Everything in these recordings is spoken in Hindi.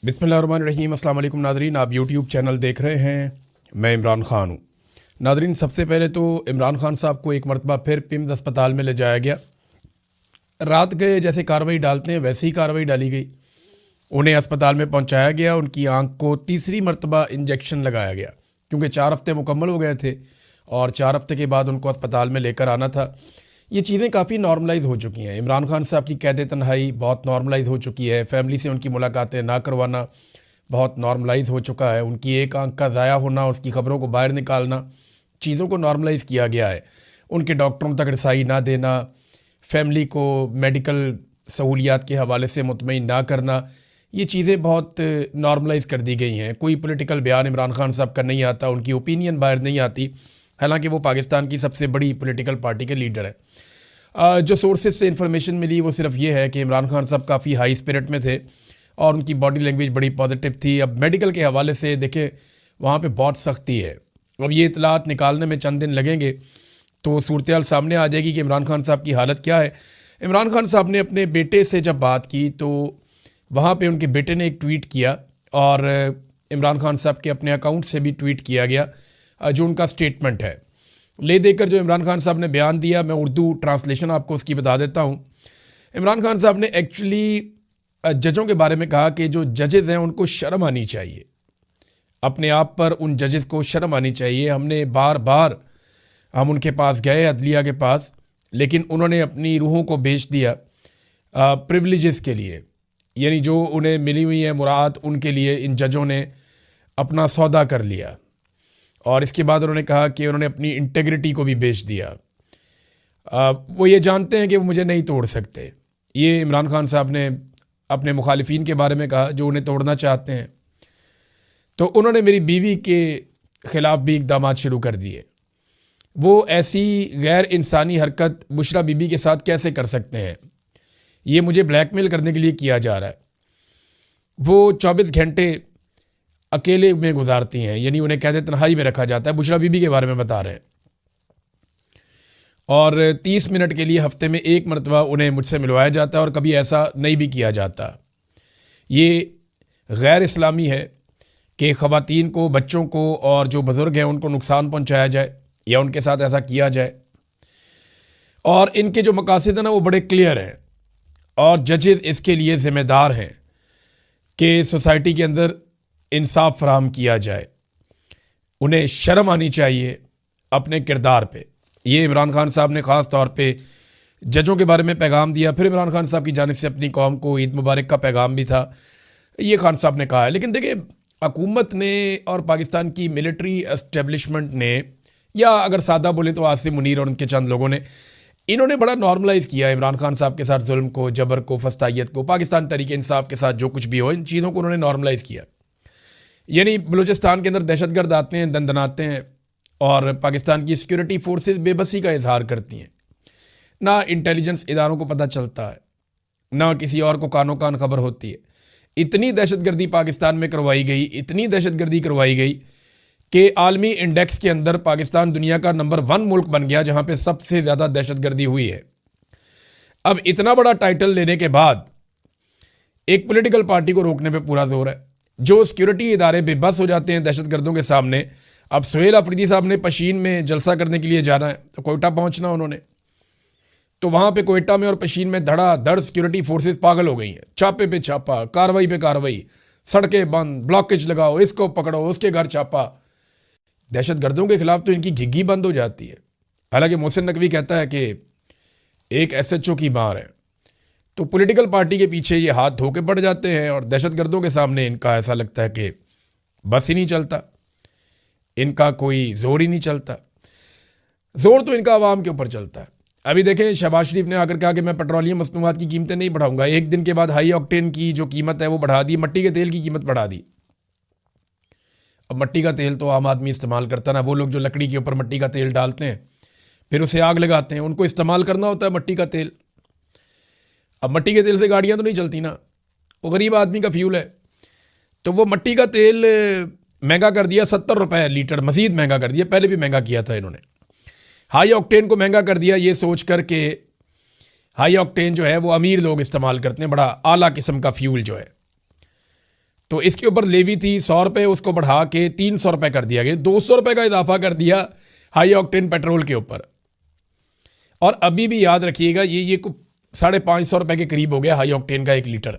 बिस्मिल्लाहिर्रहमानिर्रहीम। अस्सलाम वालेकुम नाज़रीन, आप यूट्यूब चैनल देख रहे हैं। मैं इमरान ख़ान हूँ। नाज़रीन, सबसे पहले तो इमरान ख़ान साहब को एक मरतबा फिर पिम्स अस्पताल में ले जाया गया। रात गए जैसे कार्रवाई डालते हैं वैसे ही कार्रवाई डाली गई। उन्हें अस्पताल में पहुँचाया गया। उनकी आँख को तीसरी मरतबा इंजेक्शन लगाया गया क्योंकि 4 हफ़्ते मुकम्मल हो गए थे और 4 हफ़्ते के बाद उनको अस्पताल में लेकर आना था। ये चीज़ें काफ़ी नॉर्मलाइज़ हो चुकी हैं। इमरान खान साहब की कैद तन्हाई बहुत नॉर्मलाइज़ हो चुकी है। फैमिली से उनकी मुलाकातें ना करवाना बहुत नॉर्मलाइज़ हो चुका है। उनकी एक आंख का ज़ाया होना, उसकी ख़बरों को बाहर निकालना, चीज़ों को नॉर्मलाइज़ किया गया है। उनके डॉक्टरों तक रसाई ना देना, फैमिली को मेडिकल सहूलियात के हवाले से मुतमईन ना करना, ये चीज़ें बहुत नॉर्मलाइज़ कर दी गई हैं। कोई पॉलिटिकल बयान इमरान खान साहब का नहीं आता, उनकी ओपिनियन बाहर नहीं आती, हालांकि वो पाकिस्तान की सबसे बड़ी पॉलिटिकल पार्टी के लीडर हैं। जो सोर्सेज से इंफॉर्मेशन मिली वो सिर्फ ये है कि इमरान खान साहब काफ़ी हाई स्पिरिट में थे और उनकी बॉडी लैंग्वेज बड़ी पॉजिटिव थी। अब मेडिकल के हवाले से देखें, वहाँ पे बहुत सख्ती है। अब ये इतलात निकालने में चंद दिन लगेंगे तो सूरत सामने आ जाएगी कि इमरान खान साहब की हालत क्या है। इमरान खान साहब ने अपने बेटे से जब बात की तो वहाँ पे उनके बेटे ने एक ट्वीट किया और इमरान खान साहब के अपने अकाउंट से भी ट्वीट किया गया जो उनका स्टेटमेंट है। ले देकर जो इमरान खान साहब ने बयान दिया, मैं उर्दू ट्रांसलेशन आपको उसकी बता देता हूँ। इमरान खान साहब ने एक्चुअली जजों के बारे में कहा कि जो जजेज़ हैं उनको शर्म आनी चाहिए, अपने आप पर उन जजेज़ को शर्म आनी चाहिए। हमने बार बार हम उनके पास गए, अदलिया के पास, लेकिन उन्होंने अपनी रूहों को बेच दिया प्रिविलेजेस के लिए, यानी जो उन्हें मिली हुई है मुराद उनके लिए इन जजों ने अपना सौदा कर लिया। और इसके बाद उन्होंने कहा कि उन्होंने अपनी इंटेग्रिटी को भी बेच दिया। वो ये जानते हैं कि वो मुझे नहीं तोड़ सकते। ये इमरान खान साहब ने अपने मुखालिफिन के बारे में कहा जो उन्हें तोड़ना चाहते हैं। तो उन्होंने मेरी बीवी के ख़िलाफ़ भी इक़दाम शुरू कर दिए। वो ऐसी गैर इंसानी हरकत बुशरा बीबी के साथ कैसे कर सकते हैं? ये मुझे ब्लैकमेल करने के लिए किया जा रहा है। वो 24 घंटे अकेले में गुजारती हैं, यानी उन्हें कैद तन्हाई में रखा जाता है। बुशरा बीबी के बारे में बता रहे हैं। और 30 मिनट के लिए हफ्ते में एक मरतबा उन्हें मुझसे मिलवाया जाता है और कभी ऐसा नहीं भी किया जाता। ये गैर इस्लामी है कि ख़वातीन को, बच्चों को और जो बुज़ुर्ग हैं उनको नुकसान पहुंचाया जाए या उनके साथ ऐसा किया जाए। और इनके जो मकासद हैं ना वो बड़े क्लियर हैं और जजेज़ इसके लिए ज़िम्मेदार हैं कि सोसाइटी के अंदर इंसाफ फराहम किया जाए। उन्हें शर्म आनी चाहिए अपने किरदार पे। ये इमरान खान साहब ने ख़ास तौर पे जजों के बारे में पैगाम दिया। फिर इमरान खान साहब की जानिब से अपनी कौम को ईद मुबारक का पैगाम भी था, ये खान साहब ने कहा है। लेकिन देखिए, हुकूमत ने और पाकिस्तान की मिलिट्री एस्टेब्लिशमेंट ने, या अगर सादा बोले तो आसिम मुनीर और उनके चंद लोगों ने, इन्होंने बड़ा नॉर्मलाइज़ किया इमरान खान साहब के साथ जुल्म को, जबर को, फस्तायत को। पाकिस्तान तरीके इंसाफ के साथ जो कुछ भी हो, इन चीज़ों को उन्होंने नॉर्मलाइज़ किया। यानी बलूचिस्तान के अंदर दहशतगर्द आते हैं, दंदनाते हैं और पाकिस्तान की सिक्योरिटी फोर्सेस बेबसी का इजहार करती हैं। ना इंटेलिजेंस इदारों को पता चलता है, ना किसी और को कानो कान खबर होती है। इतनी दहशतगर्दी पाकिस्तान में करवाई गई, इतनी दहशतगर्दी करवाई गई कि आलमी इंडेक्स के अंदर पाकिस्तान दुनिया का नंबर 1 मुल्क बन गया जहाँ पे सबसे ज़्यादा दहशतगर्दी हुई है। अब इतना बड़ा टाइटल लेने के बाद एक पॉलिटिकल पार्टी को रोकने पे पूरा जोर है। जो सिक्योरिटी इदारे बेबस हो जाते हैं दहशतगर्दों के सामने। अब सुहेल अफरीदी साहब ने पशीन में जलसा करने के लिए जाना है तो कोयटा पहुंचना उन्होंने, तो वहाँ पे कोयटा में और पशीन में धड़ाधड़ सिक्योरिटी फोर्सेस पागल हो गई हैं। छापे पे छापा, कार्रवाई पे कार्रवाई, सड़कें बंद, ब्लॉकेज लगाओ, इसको पकड़ो, उसके घर छापा। दहशतगर्दों के खिलाफ तो इनकी घिग्गी बंद हो जाती है। हालांकि मोहसिन नकवी कहता है कि एक SHO की मार है। तो पॉलिटिकल पार्टी के पीछे ये हाथ धो के पड़ जाते हैं और दहशतगर्दों के सामने इनका ऐसा लगता है कि बस ही नहीं चलता, इनका कोई जोर ही नहीं चलता। जोर तो इनका आवाम के ऊपर चलता है। अभी देखें, शहबाज शरीफ ने आकर कहा कि मैं पेट्रोलियम मसनूआत की कीमतें नहीं बढ़ाऊंगा। एक दिन के बाद हाई ऑक्टेन की जो कीमत है वो बढ़ा दी, मट्टी के तेल की कीमत बढ़ा दी। अब मट्टी का तेल तो आम आदमी इस्तेमाल करता ना, वो लोग जो लकड़ी के ऊपर मट्टी का तेल डालते हैं फिर उसे आग लगाते हैं, उनको इस्तेमाल करना होता है मट्टी का तेल। अब मट्टी के तेल से गाड़ियाँ तो नहीं चलती ना, वो गरीब आदमी का फ्यूल है। तो वो मट्टी का तेल महंगा कर दिया, 70 रुपये लीटर, मज़ीद महंगा कर दिया। पहले भी महंगा किया था इन्होंने। हाई ऑक्टेन को महंगा कर दिया ये सोच कर के हाई ऑक्टेन जो है वो अमीर लोग इस्तेमाल करते हैं, बड़ा आला किस्म का फ्यूल जो है। तो इसके ऊपर लेवी थी 100 रुपये, उसको बढ़ा के 300 रुपये कर दिया गया, 200 रुपये का इजाफा कर दिया हाई ऑक्टेन पेट्रोल के ऊपर। और अभी भी याद रखिएगा ये 550 रुपये के करीब हो गया हाई ऑक्टेन का 1 लीटर।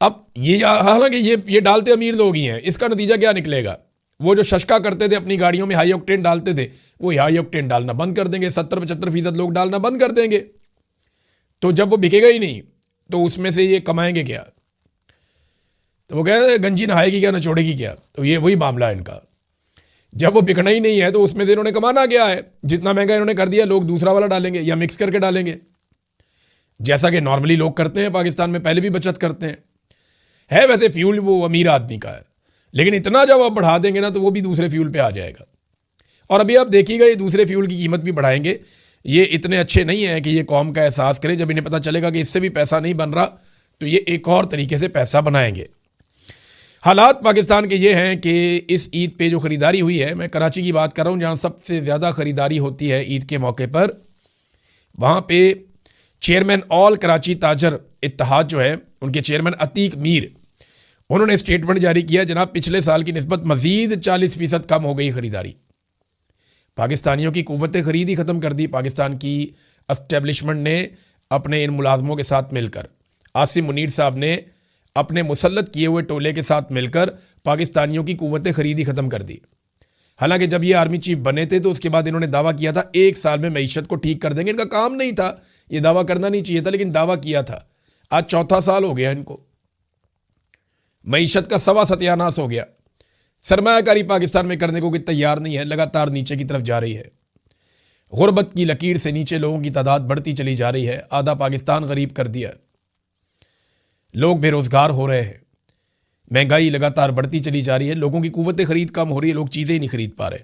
अब ये हालांकि ये डालते अमीर लोग ही हैं, इसका नतीजा क्या निकलेगा? वो जो शशका करते थे अपनी गाड़ियों में हाई ऑक्टेन डालते थे, वो हाई ऑक्टेन डालना बंद कर देंगे, 70-75% लोग डालना बंद कर देंगे। तो जब वो बिकेगा ही नहीं तो उसमें से ये कमाएंगे क्या? तो वो कहते हैं गंजी नहाएगी क्या, नचोड़ेगी क्या? तो ये वही मामला है इनका। जब वो बिकना ही नहीं है तो उसमें से इन्होंने कमाना क्या है? जितना महंगा इन्होंने कर दिया, लोग दूसरा वाला डालेंगे या मिक्स करके डालेंगे, जैसा कि नॉर्मली लोग करते हैं पाकिस्तान में, पहले भी बचत करते हैं। है वैसे फ्यूल वो अमीर आदमी का है, लेकिन इतना जब आप बढ़ा देंगे ना तो वो भी दूसरे फ्यूल पे आ जाएगा। और अभी आप देखिएगा ये दूसरे फ्यूल की कीमत भी बढ़ाएंगे। ये इतने अच्छे नहीं हैं कि ये कौम का एहसास करें। जब इन्हें पता चलेगा कि इससे भी पैसा नहीं बन रहा तो ये एक और तरीके से पैसा बनाएंगे। हालात पाकिस्तान के ये हैं कि इस ईद पे जो ख़रीदारी हुई है, मैं कराची की बात कर रहा हूँ जहाँ सबसे ज़्यादा ख़रीदारी होती है ईद के मौके पर, वहाँ पे चेयरमैन ऑल कराची ताजर इत्तेहाद जो है, उनके चेयरमैन अतीक मीर, उन्होंने स्टेटमेंट जारी किया, जनाब पिछले साल की निस्बत मज़ीद 40% कम हो गई ख़रीदारी। पाकिस्तानियों की कुव्वत ख़रीद ही ख़त्म कर दी पाकिस्तान की एस्टेब्लिशमेंट ने अपने इन मुलाजमों के साथ मिलकर। आसिम मुनीर साहब ने अपने मुसल्लत किए हुए टोले के साथ मिलकर पाकिस्तानियों की कुव्वत ख़रीद ही ख़त्म कर दी। हालांकि जब ये आर्मी चीफ बने थे तो उसके बाद इन्होंने दावा किया था 1 साल में मईशत को ठीक कर देंगे। इनका काम नहीं था, ये दावा करना नहीं चाहिए था, लेकिन दावा किया था। आज 4था साल हो गया इनको, मईशत का सवा सत्यानाश हो गया। सरमायाकारी पाकिस्तान में करने को कोई तैयार नहीं है, लगातार नीचे की तरफ जा रही है। गुर्बत की लकीर से नीचे लोगों की तादाद बढ़ती चली जा रही है। आधा पाकिस्तान गरीब कर दिया, लोग बेरोजगार हो रहे हैं, महंगाई लगातार बढ़ती चली जा रही है, लोगों की कुव्वत खरीद कम हो रही है, लोग चीज़ें ही नहीं खरीद पा रहे।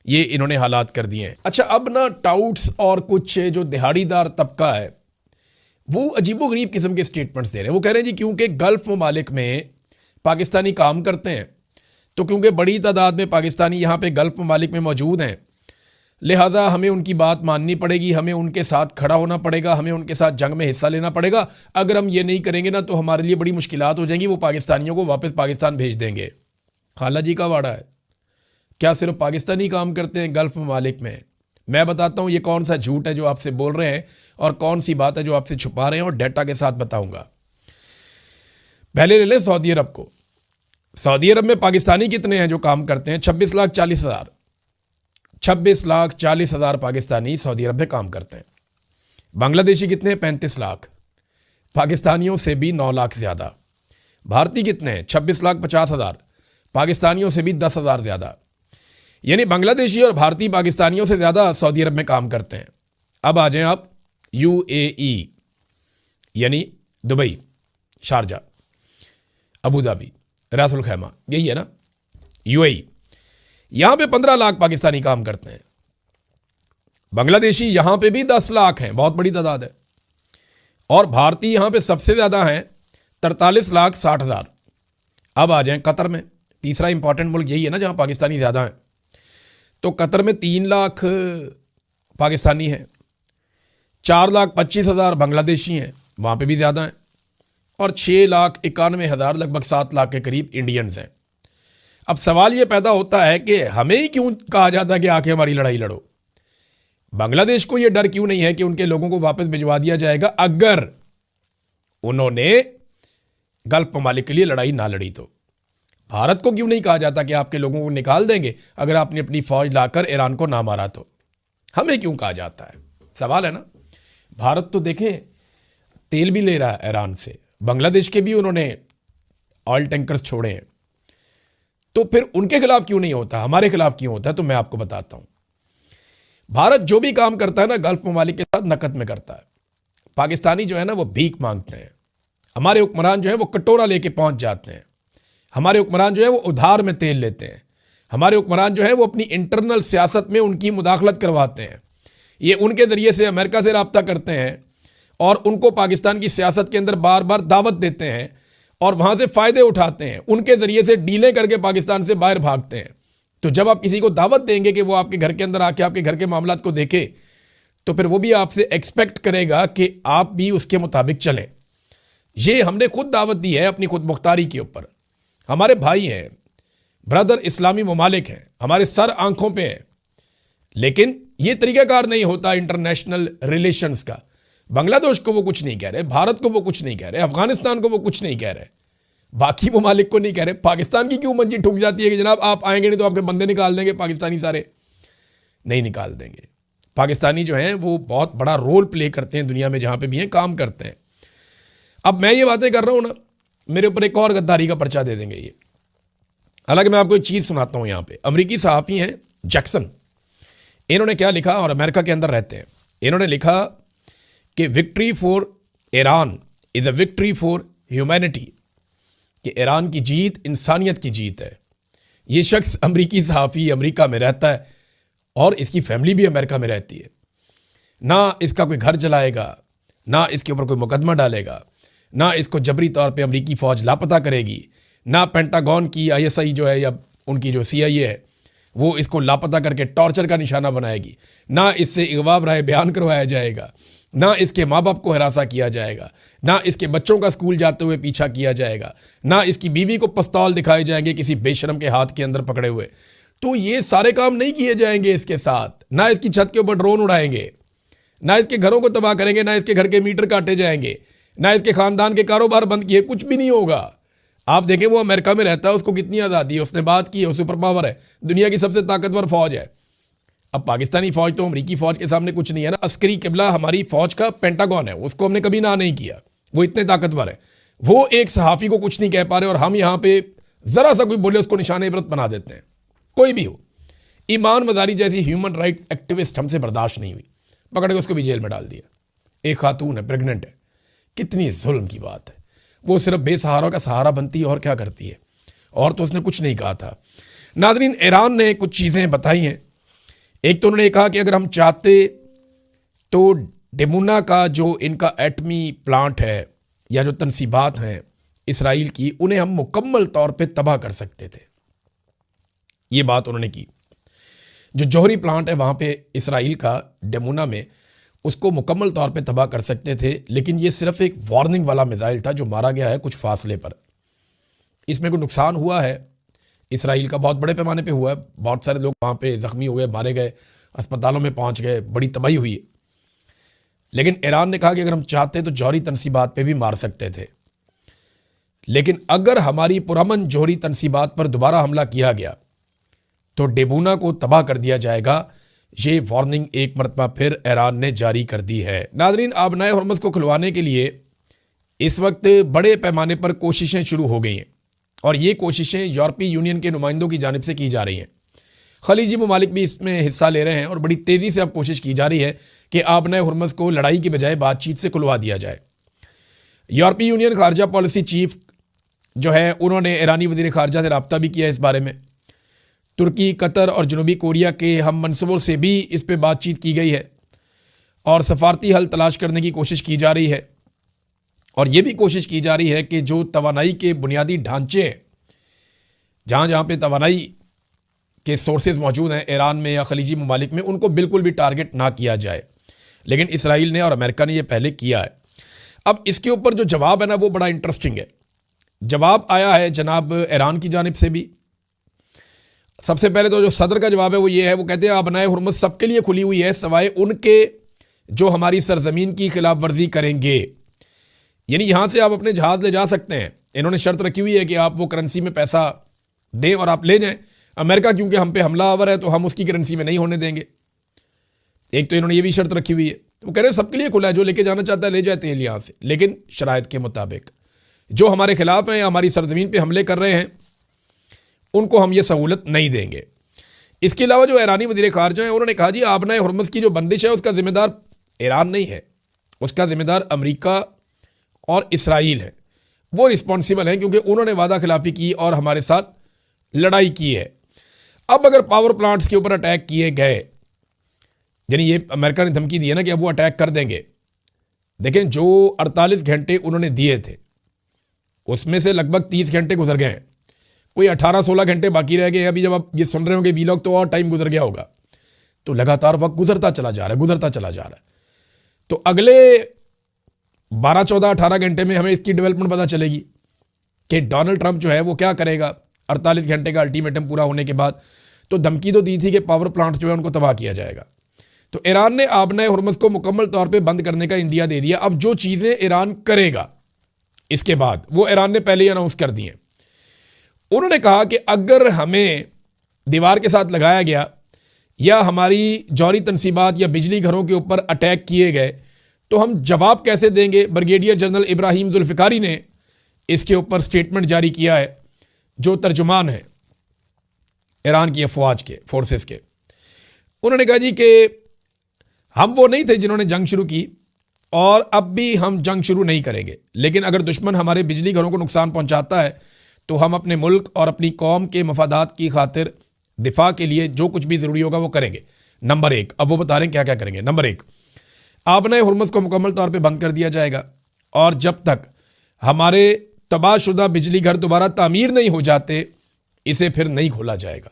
ये इन्होंने हालात कर दिए हैं। अच्छा, अब ना टाउट्स और कुछ जो दिहाड़ीदार तबका है वो अजीबोगरीब किस्म के स्टेटमेंट्स दे रहे हैं। वो कह रहे हैं जी क्योंकि गल्फ ममालिक में पाकिस्तानी काम करते हैं, तो क्योंकि बड़ी तादाद में पाकिस्तानी यहाँ पे गल्फ ममालिक में मौजूद हैं, लिहाजा हमें उनकी बात माननी पड़ेगी, हमें उनके साथ खड़ा होना पड़ेगा, हमें उनके साथ जंग में हिस्सा लेना पड़ेगा। अगर हम ये नहीं करेंगे ना तो हमारे लिए बड़ी मुश्किलात हो जाएंगी, वो पाकिस्तानियों को वापस पाकिस्तान भेज देंगे। खाला जी का वाड़ा है। क्या सिर्फ पाकिस्तानी काम करते हैं गल्फ ममालिक में? मैं बताता हूँ ये कौन सा झूठ है जो आपसे बोल रहे हैं और कौन सी बात है जो आपसे छुपा रहे हैं, और डेटा के साथ बताऊँगा। पहले ले लें सऊदी अरब को। सऊदी अरब में पाकिस्तानी कितने हैं जो काम करते हैं? 26,40,000। 26,40,000 पाकिस्तानी सऊदी अरब में काम करते हैं। बांग्लादेशी कितने हैं? 35 लाख। पाकिस्तानियों से भी 9 लाख ज़्यादा। भारतीय कितने हैं? 26,50,000। पाकिस्तानियों से भी 10,000 ज़्यादा। यानी बांग्लादेशी और भारतीय पाकिस्तानियों से ज़्यादा सऊदी अरब में काम करते हैं। अब आ जाएं आप UAE, यानी दुबई, शारजा, अबू धाबी, रास अल खैमा, यही है ना UAE। यहां पे 15 लाख पाकिस्तानी काम करते हैं। बांग्लादेशी यहां पे भी 10 लाख हैं, बहुत बड़ी तादाद है। और भारतीय यहां पे सबसे ज्यादा हैं, 43,60,000। अब आ जाएं कतर में, तीसरा इंपॉर्टेंट मुल्क यही है ना जहां पाकिस्तानी ज्यादा हैं। तो कतर में 3 लाख पाकिस्तानी हैं, 4,25,000 बांग्लादेशी हैं, वहां पे भी ज्यादा हैं, और 6,91,000 लगभग 7 लाख के करीब इंडियंस हैं। अब सवाल ये पैदा होता है कि हमें ही क्यों कहा जाता है कि आके हमारी लड़ाई लड़ो? बांग्लादेश को यह डर क्यों नहीं है कि उनके लोगों को वापस भिजवा दिया जाएगा अगर उन्होंने गल्फ ममालिक के लिए लड़ाई ना लड़ी? तो भारत को क्यों नहीं कहा जाता कि आपके लोगों को निकाल देंगे अगर आपने अपनी फौज लाकर ईरान को ना मारा? तो हमें क्यों कहा जाता है? सवाल है ना। भारत तो देखें तेल भी ले रहा है ईरान से, बांग्लादेश के भी उन्होंने ऑयल टैंकर्स छोड़े हैं, तो फिर उनके खिलाफ क्यों नहीं होता, हमारे खिलाफ क्यों होता है? तो मैं आपको बताता हूं। भारत जो भी काम करता है ना गल्फ ममालिक के साथ नकद में करता है। पाकिस्तानी जो है ना वो भीख मांगते हैं, हमारे हुक्मरान जो है वो कटोरा लेके पहुंच जाते हैं, हमारे हुक्मरान जो है वो उधार में तेल लेते हैं, हमारे हुक्मरान जो है वो अपनी इंटरनल सियासत में उनकी मुदाखलत करवाते हैं। ये उनके जरिए से अमेरिका से रब्ता करते हैं और उनको पाकिस्तान की सियासत के अंदर बार बार दावत देते हैं और वहां से फायदे उठाते हैं, उनके जरिए से डीलें करके पाकिस्तान से बाहर भागते हैं। तो जब आप किसी को दावत देंगे कि वो आपके घर के अंदर आके आपके घर के मामलात को देखे, तो फिर वो भी आपसे एक्सपेक्ट करेगा कि आप भी उसके मुताबिक चलें। ये हमने खुद दावत दी है अपनी खुद मुख्तारी के ऊपर। हमारे भाई हैं, ब्रदर इस्लामी ममालिक हैं, हमारे सर आंखों पे हैं, लेकिन ये तरीक़ाकार नहीं होता इंटरनेशनल रिलेशंस का। बांग्लादेश को वो कुछ नहीं कह रहे, भारत को वो कुछ नहीं कह रहे, अफगानिस्तान को वो कुछ नहीं कह रहे, बाकी ममालिक को नहीं कह रहे। पाकिस्तान की क्यों मंजी ठुक जाती है कि जनाब आप आएंगे नहीं तो आपके बंदे निकाल देंगे, पाकिस्तानी सारे नहीं निकाल देंगे। पाकिस्तानी जो हैं वो बहुत बड़ा रोल प्ले करते हैं दुनिया में, जहाँ पे भी हैं काम करते हैं। अब मैं ये बातें कर रहा हूँ ना, मेरे ऊपर एक और गद्दारी का पर्चा दे देंगे ये। हालांकि मैं आपको एक चीज़ सुनाता हूँ यहाँ पे। अमेरिकी सहाफ़ी हैं जैक्सन, इन्होंने क्या लिखा, और अमेरिका के अंदर रहते हैं। इन्होंने लिखा कि victory for Iran is a victory for humanity, कि ईरान की जीत इंसानियत की जीत है। ये शख्स अमेरिकी सहाफ़ी अमेरिका में रहता है और इसकी फैमिली भी अमेरिका में रहती है। ना इसका कोई घर जलाएगा, ना इसके ऊपर कोई मुकदमा डालेगा, ना इसको जबरी तौर पे अमेरिकी फ़ौज लापता करेगी, ना पेंटागन की ISI जो है या उनकी जो CIA है वो इसको लापता करके टॉर्चर का निशाना बनाएगी, ना इससे अगवा बराए बयान करवाया जाएगा, ना इसके माँ बाप को हरासा किया जाएगा, ना इसके बच्चों का स्कूल जाते हुए पीछा किया जाएगा, ना इसकी बीवी को पिस्तौल दिखाए जाएंगे किसी बेशरम के हाथ के अंदर पकड़े हुए। तो ये सारे काम नहीं किए जाएंगे इसके साथ। ना इसकी छत के ऊपर ड्रोन उड़ाएंगे, ना इसके घरों को तबाह करेंगे, ना इसके घर के मीटर काटे जाएंगे, ना इसके खानदान के कारोबार बंद किए, कुछ भी नहीं होगा। आप देखें वो अमेरिका में रहता है, उसको कितनी आज़ादी है, उसने बात की है, वो सुपर पावर है, दुनिया की सबसे ताकतवर फौज है। अब पाकिस्तानी फौज तो अमेरिकी फौज के सामने कुछ नहीं है ना। अस्करी किबला हमारी फौज का पेंटागन है, उसको हमने कभी ना नहीं किया, वो इतने ताकतवर है। वो एक सहाफ़ी को कुछ नहीं कह पा रहे और हम यहाँ पे ज़रा सा कोई बोले उसको निशाने इबरत बना देते हैं। कोई भी हो, ईमान मज़ारी जैसी ह्यूमन राइट्स एक्टिविस्ट हमसे बर्दाश्त नहीं हुई, पकड़ के उसको भी जेल में डाल दिया। एक खातून है, प्रेग्नेंट है, कितनी जुल्म की बात है। वो सिर्फ बेसहारा का सहारा बनती है और क्या करती है, और तो उसने कुछ नहीं कहा था। नाज़रीन, ईरान ने कुछ चीज़ें बताई हैं। एक तो उन्होंने कहा कि अगर हम चाहते तो डेमुना का जो इनका एटमी प्लांट है या जो तनसीबात हैं इसराइल की, उन्हें हम मुकम्मल तौर पे तबाह कर सकते थे। ये बात उन्होंने की। जो जौहरी प्लांट है वहाँ पे इसराइल का डेमुना में, उसको मुकम्मल तौर पे तबाह कर सकते थे, लेकिन ये सिर्फ एक वार्निंग वाला मिसाइल था जो मारा गया है कुछ फासले पर। इसमें कोई नुकसान हुआ है इसराइल का, बहुत बड़े पैमाने पे हुआ है, बहुत सारे लोग वहाँ पे ज़ख्मी हुए, मारे गए, अस्पतालों में पहुँच गए, बड़ी तबाही हुई है। लेकिन ईरान ने कहा कि अगर हम चाहते तो जौहरी तनसीबात पे भी मार सकते थे, लेकिन अगर हमारी पुरअमन जौहरी तनसीबात पर दोबारा हमला किया गया तो डेबूना को तबाह कर दिया जाएगा। ये वार्निंग एक मरतबा फिर ईरान ने जारी कर दी है। नाज़रीन, आबनाए हुर्मुज़ को खुलवाने के लिए इस वक्त बड़े पैमाने पर कोशिशें शुरू हो गई हैं, और ये कोशिशें यूरोपीय यूनियन के नुमाइंदों की जानिब से की जा रही हैं। खलीजी ममालिक भी इसमें हिस्सा ले रहे हैं और बड़ी तेज़ी से अब कोशिश की जा रही है कि आबनाए हुर्मुज़ को लड़ाई की बजाय बातचीत से खुलवा दिया जाए। यूरोपीय यूनियन खारजा पॉलिसी चीफ जो है, उन्होंने ईरानी वज़ीर खारजा से रब्ता भी किया इस बारे में। तुर्की, कतर और जनूबी कोरिया के हम मनसूबों से भी इस पर बातचीत की गई है और सफारती हल तलाश करने की कोशिश की जा रही है। और ये भी कोशिश की जा रही है कि जो तवानाई के बुनियादी ढांचे हैं, जहाँ जहाँ पे तवानाई के सोर्सेज मौजूद हैं ईरान में या खलीजी ममालिक में, उनको बिल्कुल भी टारगेट ना किया जाए। लेकिन इसराइल ने और अमेरिका ने ये पहले किया है। अब इसके ऊपर जो जवाब है ना, वो बड़ा इंटरेस्टिंग है। जवाब आया है जनाब ईरान की जानिब से भी। सबसे पहले तो जो सदर का जवाब है वो ये है, वो कहते हैं आबनाए हुर्मुज़ सबके लिए खुली हुई है सवाए उनके जो हमारी सरजमीन की खिलाफ वर्जी करेंगे। यानी यहाँ से आप अपने जहाज़ ले जा सकते हैं। इन्होंने शर्त रखी हुई है कि आप वो करेंसी में पैसा दें और आप ले जाएं। अमेरिका क्योंकि हम पे हमला आवर है तो हम उसकी करेंसी में नहीं होने देंगे। एक तो इन्होंने ये भी शर्त रखी हुई है। तो कह रहे हैं सबके लिए खुला है, जो लेके जाना चाहता है ले जाते हैं यहाँ से, लेकिन शराइत के मुताबिक। जो हमारे खिलाफ हैं या हमारी सरजमीन पर हमले कर रहे हैं उनको हम ये सहूलत नहीं देंगे। इसके अलावा जो ईरानी वज़ीर ख़ारजा हैं, उन्होंने कहा जी आबनाए हुर्मुज़ की जो बंदिश है उसका ज़िम्मेदार ईरान नहीं है, उसका ज़िम्मेदार अमेरिका और इसराइल है। वो रिस्पॉन्सिबल हैं क्योंकि उन्होंने वादा खिलाफी की और हमारे साथ लड़ाई की है। अब अगर पावर प्लांट्स के ऊपर अटैक किए गए, यानी ये अमेरिका ने धमकी दी है ना कि अब वो अटैक कर देंगे। देखें, जो 48 घंटे उन्होंने दिए थे उसमें से लगभग 30 घंटे गुजर गए हैं, कोई 18-16 घंटे बाकी रह गए। अभी जब आप ये सुन रहे होंगे वीलॉग तो और टाइम गुजर गया होगा। तो लगातार वक्त गुजरता चला जा रहा है, गुजरता चला जा रहा है। तो अगले 12-14-18 घंटे में हमें इसकी डेवलपमेंट पता चलेगी कि डोनाल्ड ट्रंप जो है वो क्या करेगा 48 घंटे का अल्टीमेटम पूरा होने के बाद। तो धमकी तो दी थी कि पावर प्लांट जो है उनको तबाह किया जाएगा। तो ईरान ने आबना हुर्मुज़ को मुकम्मल तौर पे बंद करने का इंदिया दे दिया। अब जो चीज़ें ईरान करेगा इसके बाद वो ईरान ने पहले ही अनाउंस कर दी हैं। उन्होंने कहा कि अगर हमें दीवार के साथ लगाया गया या हमारी जौहरी तनसीबात या बिजली घरों के ऊपर अटैक किए गए तो हम जवाब कैसे देंगे। ब्रिगेडियर जनरल इब्राहिम जुल्फ़िकारी ने इसके ऊपर स्टेटमेंट जारी किया है, जो तर्जुमान है ईरान की अफवाज के फोर्सेस के। उन्होंने कहा जी कि हम वो नहीं थे जिन्होंने जंग शुरू की और अब भी हम जंग शुरू नहीं करेंगे, लेकिन अगर दुश्मन हमारे बिजली घरों को नुकसान पहुंचाता है तो हम अपने मुल्क और अपनी कौम के मफादात की खातिर दिफा के लिए जो कुछ भी ज़रूरी होगा वो करेंगे। नंबर 1, अब वो बता रहे हैं क्या क्या करेंगे। नंबर 1, आबना हुर्मुज़ को मुकम्मल तौर पे बंद कर दिया जाएगा और जब तक हमारे तबाहशुदा बिजली घर दोबारा तामीर नहीं हो जाते इसे फिर नहीं खोला जाएगा।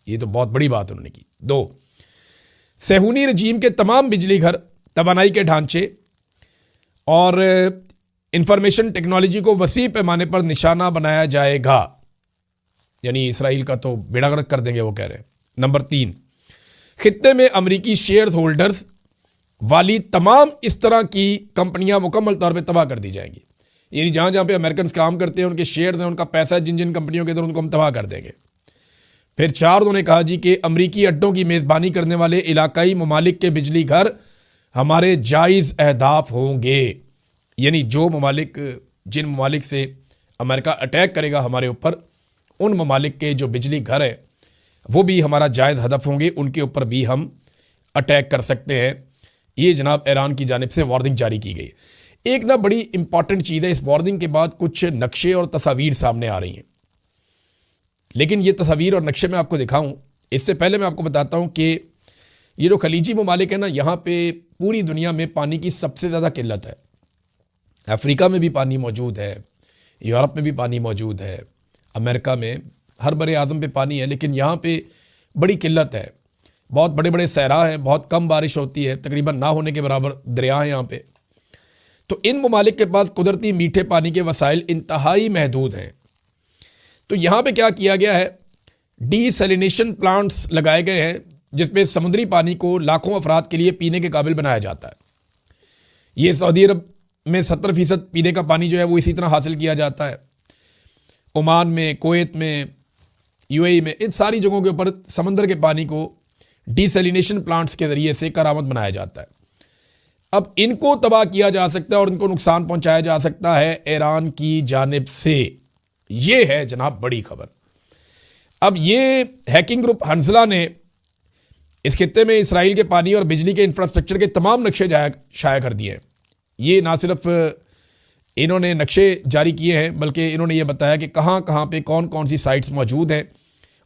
ये तो बहुत बड़ी बात उन्होंने की। 2, सेहूनी रजीम के तमाम बिजली घर, तवानाई के ढांचे और इंफॉर्मेशन टेक्नोलॉजी को वसी पैमाने पर निशाना बनाया जाएगा, यानी इसराइल का तो बेड़ा गर्क कर देंगे वो कह रहे हैं। नंबर 3, खित्ते में अमरीकी शेयर होल्डर्स वाली तमाम इस तरह की कंपनियां मुकम्मल तौर पे तबाह कर दी जाएंगी, यानी जहां जहां पे अमेरिकन काम करते हैं उनके शेयर हैं, उनका पैसा है जिन जिन कंपनियों के अंदर, उनको हम तबाह कर देंगे। फिर 4, उन्होंने कहा जी कि अमरीकी अड्डों की मेज़बानी करने वाले इलाकाई ममालिक के बिजली घर हमारे जायज़ अहदाफ होंगे, यानी जो ममालिक, जिन ममालिक से अमेरिका अटैक करेगा हमारे ऊपर, उन ममालिक के जो बिजली घर है वो भी हमारा जायज़ हदफ होंगे, उनके ऊपर भी हम अटैक कर सकते हैं। ये जनाब ईरान की जानिब से वार्निंग जारी की गई। एक ना बड़ी इंपॉर्टेंट चीज़ है, इस वार्निंग के बाद कुछ नक्शे और तस्वीर सामने आ रही हैं, लेकिन ये तस्वीर और नक्शे मैं आपको दिखाऊं इससे पहले मैं आपको बताता हूं कि ये जो खलीजी ममालिक है ना, यहाँ पे पूरी दुनिया में पानी की सबसे ज़्यादा किल्लत है। अफ्रीका में भी पानी मौजूद है, यूरोप में भी पानी मौजूद है, अमेरिका में हर बड़े आज़म पे पानी है, लेकिन यहाँ पे बड़ी किल्लत है। बहुत बड़े बड़े सहरा हैं, बहुत कम बारिश होती है, तकरीबन ना होने के बराबर दरिया हैं यहाँ पे। तो इन ममालिक के पास कुदरती मीठे पानी के वसाइल इंतहाई महदूद हैं। तो यहाँ पे क्या किया गया है, डीसैलिनेशन प्लांट्स लगाए गए हैं जिसमें समुद्री पानी को लाखों अफराद के लिए पीने के काबिल बनाया जाता है। ये सऊदी अरब में 70% पीने का पानी जो है वो इसी तरह हासिल किया जाता है। ओमान में, कुवैत में, यूएई में, इन सारी जगहों के ऊपर समंदर के पानी को डीसैलिनेशन प्लांट्स के ज़रिए से करामत बनाया जाता है। अब इनको तबाह किया जा सकता है और इनको नुकसान पहुंचाया जा सकता है ईरान की जानिब से। ये है जनाब बड़ी खबर। अब ये हैकिंग ग्रुप हंसला ने इस खित्ते में इसराइल के पानी और बिजली के इंफ्रास्ट्रक्चर के तमाम नक्शे शाया कर दिए हैं। ये ना सिर्फ इन्होंने नक्शे जारी किए हैं बल्कि इन्होंने ये बताया कि कहाँ कहाँ पे कौन कौन सी साइट्स मौजूद हैं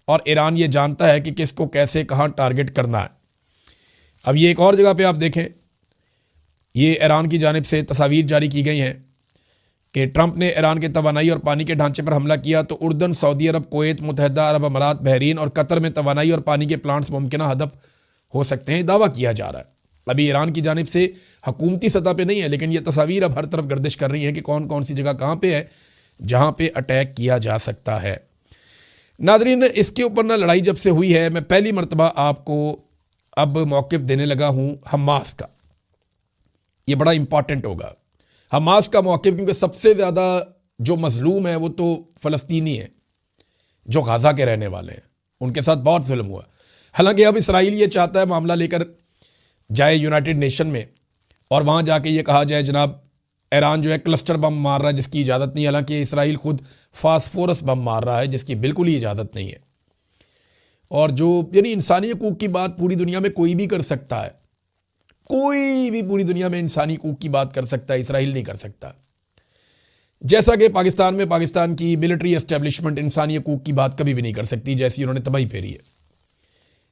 और ईरान ये जानता है कि किसको कैसे कहाँ टारगेट करना है। अब ये एक और जगह पे आप देखें, ये ईरान की जानिब से तस्वीर जारी की गई हैं कि ट्रंप ने ईरान के तवानाई और पानी के ढांचे पर हमला किया तो उर्दन, सऊदी अरब, कुवैत, मुत्तहिदा अरब अमारात, बहरीन और कतर में तवानाई और पानी के प्लांट्स मुमकिन हदफ हो सकते हैं, दावा किया जा रहा है। अभी ईरान की जानिब से हुकूमती सतह पे नहीं है, लेकिन ये तस्वीर अब हर तरफ गर्दिश कर रही है कि कौन कौन सी जगह कहाँ पे है जहाँ पे अटैक किया जा सकता है। नादरीन, इसके ऊपर ना लड़ाई जब से हुई है, मैं पहली मरतबा आपको अब मौक़िफ़ देने लगा हूँ हमास का। ये बड़ा इंपॉर्टेंट होगा हमास का मौक़िफ़, क्योंकि सबसे ज़्यादा जो मज़लूम है वो तो फ़लस्तीनी है जो गाज़ा के रहने वाले हैं, उनके साथ बहुत जुल्म हुआ। हालांकि अब इसराइल ये चाहता है मामला लेकर जाए यूनाइटेड नेशन में और वहाँ जाके ये कहा जाए जनाब ईरान जो है क्लस्टर बम मार रहा है जिसकी इजाज़त नहीं है, हालांकि इसराइल खुद फास्फोरस बम मार रहा है जिसकी बिल्कुल ही इजाज़त नहीं है। और जो यानी इंसानी हकूक़ की बात पूरी दुनिया में कोई भी कर सकता है, कोई भी पूरी दुनिया में इंसानी हकूक़ की बात कर सकता है, इसराइल नहीं कर सकता। जैसा कि पाकिस्तान में पाकिस्तान की मिलिट्री एस्टेब्लिशमेंट इंसानी हकूक़ की बात कभी भी नहीं कर सकती, जैसी उन्होंने तबाही फेरी है।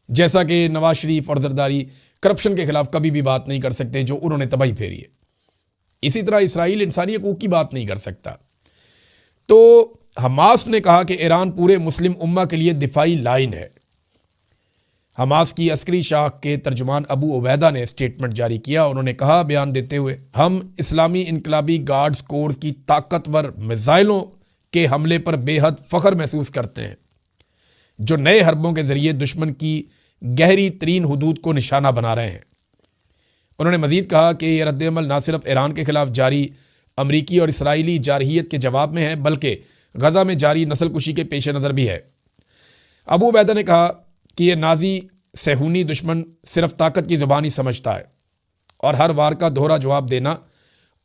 जैसा कि नवाज शरीफ और जरदारी करप्शन के खिलाफ कभी भी बात नहीं कर सकते जो उन्होंने तबाही फेरी है, इसी तरह इसराइल इंसानी हकूक़ की बात नहीं कर सकता। तो हमास ने कहा कि ईरान पूरे मुस्लिम उम्मा के लिए दिफाई लाइन है। हमास की अस्करी शाख के तर्जुमान अबू उबैदा ने स्टेटमेंट जारी किया। उन्होंने कहा बयान देते हुए, हम इस्लामी इनकलाबी गार्ड्स कोर्स की ताकतवर मिसाइलों के हमले पर बेहद फ़ख्र महसूस करते हैं जो नए हरबों के ज़रिए दुश्मन की गहरी तरीन हदूद को निशाना बना रहे हैं। उन्होंने मज़ीद कहा कि यह रद्दअमल न सिर्फ ईरान के खिलाफ जारी अमरीकी और इसराइली जारहियत के जवाब में है बल्कि गजा में जारी नस्लकुशी के पेश नज़र भी है। अबू उबैदा ने कहा कि यह नाजी सहूनी दुश्मन सिर्फ ताकत की ज़ुबान ही समझता है और हर वार का दोहरा जवाब देना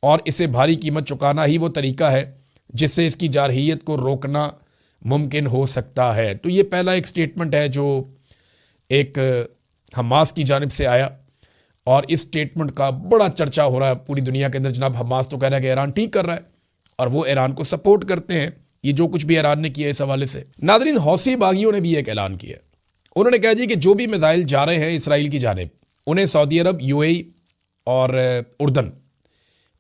और इसे भारी कीमत चुकाना ही वो तरीका है जिससे इसकी जारहियत को रोकना मुमकिन हो सकता है। तो ये पहला एक स्टेटमेंट है जो एक हमास की जानिब से आया और इस स्टेटमेंट का बड़ा चर्चा हो रहा है पूरी दुनिया के अंदर। जनाब हमास तो कह रहा है कि ईरान ठीक कर रहा है और वो ईरान को सपोर्ट करते हैं, ये जो कुछ भी ईरान ने किया इस हवाले से। नादरीन, हौसी बागियों ने भी एक ऐलान किया। उन्होंने कहा जी कि जो भी मिसाइल जा रहे हैं इसराइल की जानिब, उन्हें सऊदी अरब, यूएई और उर्दन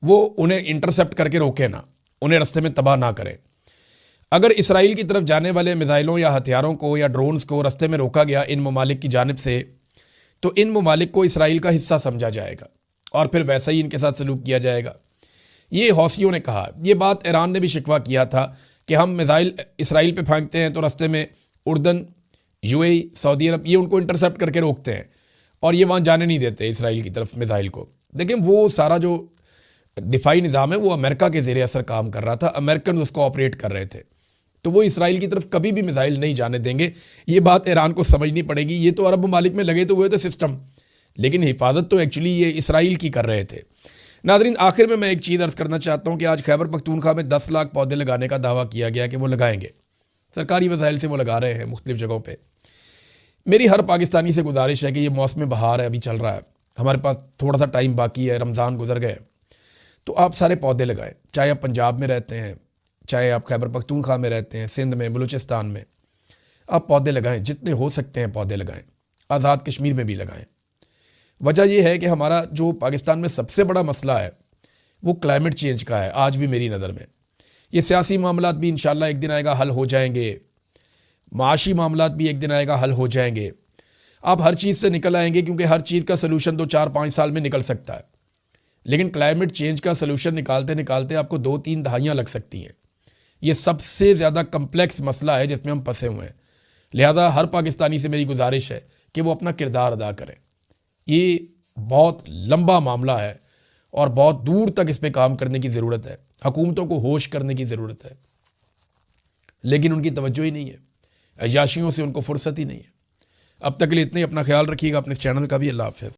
वो उन्हें इंटरसेप्ट करके रोके ना, उन्हें रास्ते में तबाह ना करें। अगर इसराइल की तरफ जाने वाले मिसाइलों या हथियारों को या ड्रोन्स को रास्ते में रोका गया इन ममालिक की जानिब से, तो इन ममालिक को इसराइल का हिस्सा समझा जाएगा और फिर वैसा ही इनके साथ सलूक किया जाएगा। ये हौसियों ने कहा। ये बात ईरान ने भी शिकवा किया था कि हम मिसाइल इसराइल पे फेंकते हैं तो रास्ते में उर्दन, यूएई, सऊदी अरब ये उनको इंटरसेप्ट करके रोकते हैं और ये वहाँ जाने नहीं देते इसराइल की तरफ मिसाइल को। देखिए, वो सारा जो दिफाई निज़ाम है वो अमेरिका के ज़ेरे असर काम कर रहा था, अमेरिकन उसको ऑपरेट कर रहे थे, तो वो इसराइल की तरफ कभी भी मिसाइल नहीं जाने देंगे। ये बात ईरान को समझनी पड़ेगी। ये तो अरब ममालिक में लगे तो हुए थे सिस्टम, लेकिन हिफाजत तो एक्चुअली ये इसराइल की कर रहे थे। नादरीन, आखिर में मैं एक चीज़ अर्ज़ करना चाहता हूँ कि आज खैबर पख्तूनख्वा में 10 लाख पौधे लगाने का दावा किया गया कि वो लगाएंगे, सरकारी वसाइल से वो लगा रहे हैं मुख्तलिफ़ जगहों पर। मेरी हर पाकिस्तानी से गुजारिश है कि ये मौसम बहार है, अभी चल रहा है, हमारे पास थोड़ा सा टाइम बाकी है, रमज़ान गुजर गए, तो आप सारे पौधे लगाएं। चाहे आप पंजाब में रहते हैं, चाहे आप खैबर पख्तूनख्वा में रहते हैं, सिंध में, बलूचिस्तान में, आप पौधे लगाएं, जितने हो सकते हैं पौधे लगाएं। आज़ाद कश्मीर में भी लगाएं। वजह यह है कि हमारा जो पाकिस्तान में सबसे बड़ा मसला है वो क्लाइमेट चेंज का है आज भी मेरी नज़र में। ये सियासी मामलात भी इंशाअल्लाह एक दिन आएगा हल हो जाएंगे, माशी मामलात भी एक दिन आएगा हल हो जाएंगे। आप हर चीज़ से निकल आएंगे क्योंकि हर चीज़ का सलूशन तो 4-5 साल में निकल सकता है, लेकिन क्लाइमेट चेंज का सलूशन निकालते निकालते आपको 2-3 दहाइयाँ लग सकती हैं। ये सबसे ज़्यादा कम्प्लेक्स मसला है जिसमें हम फंसे हुए हैं। लिहाजा हर पाकिस्तानी से मेरी गुजारिश है कि वो अपना किरदार अदा करें। ये बहुत लंबा मामला है और बहुत दूर तक इस पर काम करने की ज़रूरत है। हुकूमतों को होश करने की ज़रूरत है, लेकिन उनकी तवज्जो ही नहीं है, अय्याशियों से उनको फुर्सत ही नहीं है। अब तक के लिए इतने ही। अपना ख्याल रखिएगा, अपने चैनल का भी। अल्लाह हाफ़िज़।